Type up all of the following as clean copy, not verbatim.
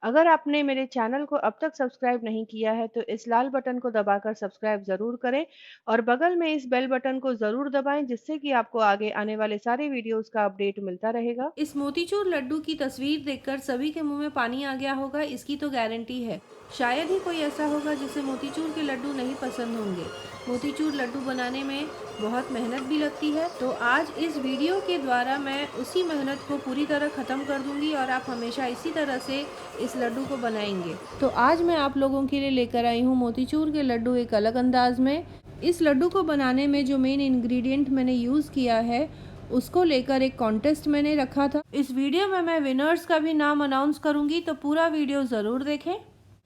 अगर आपने मेरे चैनल को अब तक सब्सक्राइब नहीं किया है तो इस लाल बटन को दबाकर सब्सक्राइब ज़रूर करें और बगल में इस बेल बटन को ज़रूर दबाएं जिससे कि आपको आगे आने वाले सारे वीडियोस का अपडेट मिलता रहेगा। इस मोतीचूर लड्डू की तस्वीर देखकर सभी के मुंह में पानी आ गया होगा, इसकी तो गारंटी है। शायद ही कोई ऐसा होगा जिसे मोतीचूर के लड्डू नहीं पसंद होंगे। मोतीचूर लड्डू बनाने में बहुत मेहनत भी लगती है, तो आज इस वीडियो के द्वारा मैं उसी मेहनत को पूरी तरह ख़त्म कर दूंगी और आप हमेशा इसी तरह से इस लड्डू को बनाएंगे। तो आज मैं आप लोगों के लिए लेकर आई हूँ मोतीचूर के लड्डू एक अलग अंदाज में। इस लड्डू को बनाने में जो मेन इंग्रेडिएंट मैंने यूज़ किया है उसको लेकर एक कॉन्टेस्ट मैंने रखा था। इस वीडियो में मैं विनर्स का भी नाम अनाउंस करूंगी, तो पूरा वीडियो ज़रूर देखें।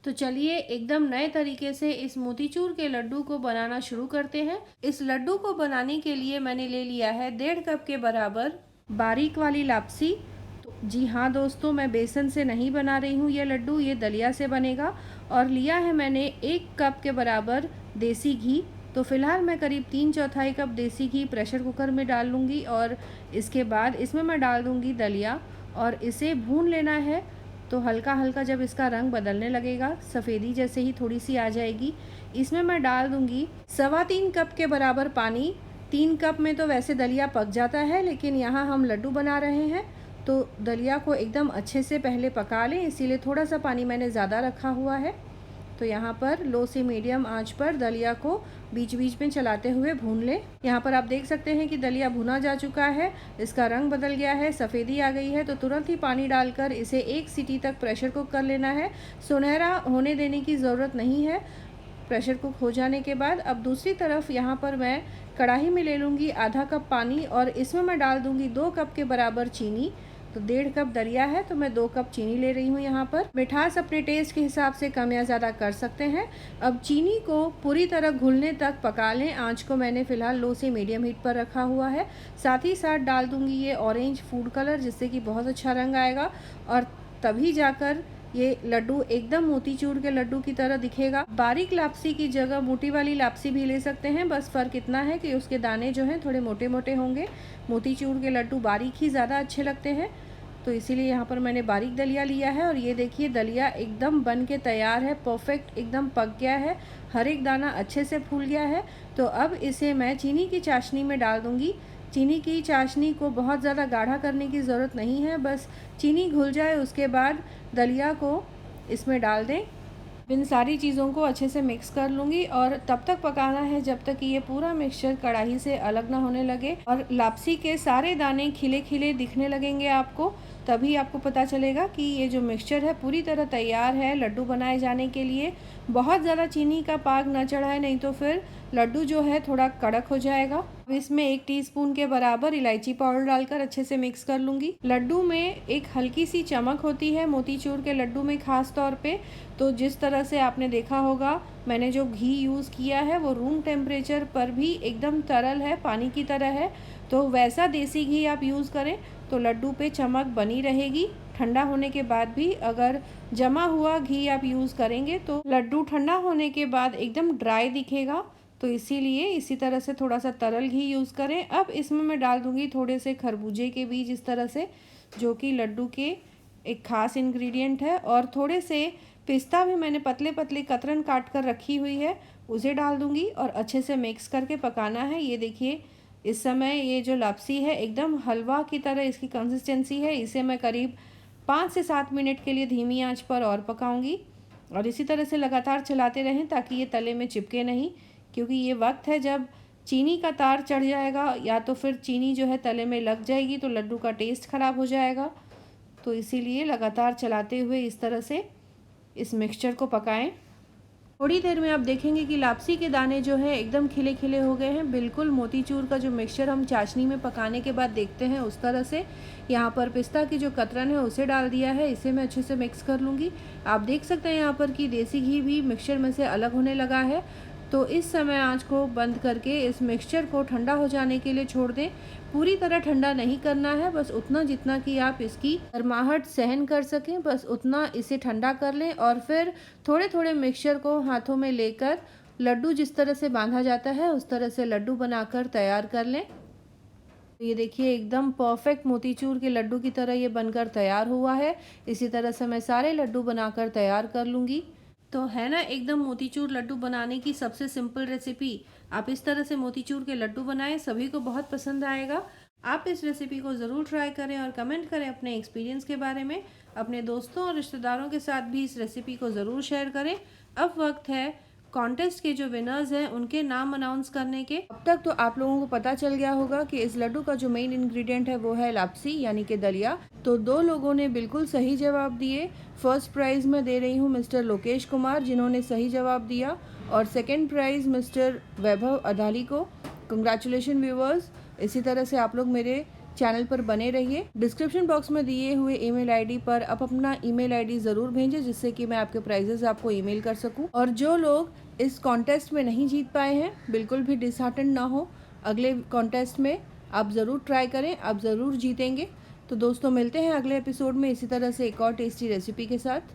तो चलिए एकदम नए तरीके से इस मोतीचूर के लड्डू को बनाना शुरू करते हैं। इस लड्डू को बनाने के लिए मैंने ले लिया है 1.5 कप के बराबर बारीक वाली लापसी। जी हाँ दोस्तों, मैं बेसन से नहीं बना रही हूँ ये लड्डू, ये दलिया से बनेगा। और लिया है मैंने 1 कप के बराबर देसी घी। तो फिलहाल मैं करीब 3/4 कप देसी घी प्रेशर कुकर में डाल लूँगी और इसके बाद इसमें मैं डाल दूँगी दलिया और इसे भून लेना है। तो हल्का हल्का जब इसका रंग बदलने लगेगा, सफ़ेदी जैसे ही थोड़ी सी आ जाएगी, इसमें मैं डाल दूँगी 3.25 कप के बराबर पानी। 3 कप में तो वैसे दलिया पक जाता है, लेकिन यहाँ हम लड्डू बना रहे हैं तो दलिया को एकदम अच्छे से पहले पका लें, इसीलिए थोड़ा सा पानी मैंने ज़्यादा रखा हुआ है। तो यहाँ पर लो से मीडियम आंच पर दलिया को बीच बीच में चलाते हुए भून लें। यहाँ पर आप देख सकते हैं कि दलिया भुना जा चुका है, इसका रंग बदल गया है, सफ़ेदी आ गई है। तो तुरंत ही पानी डालकर इसे 1 सीटी तक प्रेशर कुक कर लेना है। सुनहरा होने देने की ज़रूरत नहीं है। प्रेशर कुक हो जाने के बाद अब दूसरी तरफ यहाँ पर मैं कढ़ाई में ले लूँगी आधा कप पानी और इसमें मैं डाल दूँगी 2 कप के बराबर चीनी। तो 1.5 कप दलिया है तो मैं 2 कप चीनी ले रही हूँ। यहाँ पर मिठास अपने टेस्ट के हिसाब से कम या ज़्यादा कर सकते हैं। अब चीनी को पूरी तरह घुलने तक पका लें। आंच को मैंने फ़िलहाल लो से मीडियम हीट पर रखा हुआ है। साथ ही साथ डाल दूँगी ये ऑरेंज फूड कलर, जिससे कि बहुत अच्छा रंग आएगा और तभी जाकर ये लड्डू एकदम मोतीचूर के लड्डू की तरह दिखेगा। बारीक लापसी की जगह मोटी वाली लापसी भी ले सकते हैं, बस फ़र्क इतना है कि उसके दाने जो हैं थोड़े मोटे मोटे होंगे। मोतीचूर के लड्डू बारीक ही ज़्यादा अच्छे लगते हैं, तो इसीलिए यहाँ पर मैंने बारीक दलिया लिया है। और ये देखिए दलिया एकदम बन के तैयार है, परफेक्ट एकदम पक गया है, हर एक दाना अच्छे से फूल गया है। तो अब इसे मैं चीनी की चाशनी में डाल दूँगी। चीनी की चाशनी को बहुत ज़्यादा गाढ़ा करने की ज़रूरत नहीं है, बस चीनी घुल जाए उसके बाद दलिया को इसमें डाल दें। इन सारी चीज़ों को अच्छे से मिक्स कर लूँगी और तब तक पकाना है जब तक कि ये पूरा मिक्सचर कढ़ाई से अलग ना होने लगे और लापसी के सारे दाने खिले खिले दिखने लगेंगे आपको। तभी आपको पता चलेगा कि ये जो मिक्सचर है पूरी तरह तैयार है लड्डू बनाए जाने के लिए। बहुत ज़्यादा चीनी का पाग ना चढ़ाए, नहीं तो फिर लड्डू जो है थोड़ा कड़क हो जाएगा। अब इसमें 1 टीस्पून के बराबर इलायची पाउडर डालकर अच्छे से मिक्स कर लूँगी। लड्डू में एक हल्की सी चमक होती है मोतीचूर के लड्डू में ख़ास तौर पे। तो जिस तरह से आपने देखा होगा मैंने जो घी यूज़ किया है वो रूम टेम्परेचर पर भी एकदम तरल है, पानी की तरह है। तो वैसा देसी घी आप यूज़ करें तो लड्डू पे चमक बनी रहेगी। ठंडा होने के बाद भी अगर जमा हुआ घी आप यूज़ करेंगे तो लड्डू ठंडा होने के बाद एकदम ड्राई दिखेगा। तो इसीलिए इसी तरह से थोड़ा सा तरल घी यूज़ करें। अब इसमें मैं डाल दूँगी थोड़े से खरबूजे के बीज इस तरह से, जो कि लड्डू के एक ख़ास इंग्रेडिएंट है। और थोड़े से पिस्ता भी मैंने पतले पतले कतरन काट कर रखी हुई है, उसे डाल दूँगी और अच्छे से मिक्स करके पकाना है। ये देखिए इस समय ये जो लापसी है एकदम हलवा की तरह इसकी कंसिस्टेंसी है। इसे मैं करीब 5 से 7 मिनट के लिए धीमी आंच पर और पकाऊंगी और इसी तरह से लगातार चलाते रहें ताकि ये तले में चिपके नहीं, क्योंकि ये वक्त है जब चीनी का तार चढ़ जाएगा या तो फिर चीनी जो है तले में लग जाएगी तो लड्डू का टेस्ट ख़राब हो जाएगा। तो इसीलिए लगातार चलाते हुए इस तरह से इस मिक्सचर को पकाएं। थोड़ी देर में आप देखेंगे कि लापसी के दाने जो हैं एकदम खिले खिले हो गए हैं, बिल्कुल मोतीचूर का जो मिक्सचर हम चाशनी में पकाने के बाद देखते हैं उस तरह से। यहाँ पर पिस्ता की जो कतरन है उसे डाल दिया है, इसे मैं अच्छे से मिक्स कर लूँगी। आप देख सकते हैं यहाँ पर कि देसी घी भी मिक्सचर में से अलग होने लगा है। तो इस समय आंच को बंद करके इस मिक्सचर को ठंडा हो जाने के लिए छोड़ दें। पूरी तरह ठंडा नहीं करना है, बस उतना जितना कि आप इसकी गर्माहट सहन कर सकें, बस उतना इसे ठंडा कर लें। और फिर थोड़े थोड़े मिक्सचर को हाथों में लेकर लड्डू जिस तरह से बांधा जाता है उस तरह से लड्डू बनाकर तैयार कर लें। ये देखिए एकदम परफेक्ट मोतीचूर के लड्डू की तरह ये बनकर तैयार हुआ है। इसी तरह से मैं सारे लड्डू बनाकर तैयार कर लूँगी। तो है ना एकदम मोतीचूर लड्डू बनाने की सबसे सिंपल रेसिपी। आप इस तरह से मोतीचूर के लड्डू बनाएं, सभी को बहुत पसंद आएगा। आप इस रेसिपी को ज़रूर ट्राई करें और कमेंट करें अपने एक्सपीरियंस के बारे में। अपने दोस्तों और रिश्तेदारों के साथ भी इस रेसिपी को ज़रूर शेयर करें। अब वक्त है कॉन्टेस्ट के जो विनर्स हैं उनके नाम अनाउंस करने के। अब तक तो आप लोगों को पता चल गया होगा कि इस लड्डू का जो मेन इंग्रेडिएंट है वो है लाप्सी यानी कि दलिया। तो 2 लोगों ने बिल्कुल सही जवाब दिए। फर्स्ट प्राइज़ मैं दे रही हूँ मिस्टर लोकेश कुमार जिन्होंने सही जवाब दिया, और सेकेंड प्राइज़ मिस्टर वैभव अधाली को। Congratulation viewers. इसी तरह से आप लोग मेरे चैनल पर बने रहिए। डिस्क्रिप्शन बॉक्स में दिए हुए ईमेल आईडी पर आप अपना ईमेल आईडी ज़रूर भेजें जिससे कि मैं आपके प्राइजेस आपको ईमेल कर सकूं। और जो लोग इस कॉन्टेस्ट में नहीं जीत पाए हैं बिल्कुल भी डिसहार्टन ना हो, अगले कॉन्टेस्ट में आप ज़रूर ट्राई करें, आप ज़रूर जीतेंगे। तो दोस्तों मिलते हैं अगले एपिसोड में इसी तरह से एक और टेस्टी रेसिपी के साथ।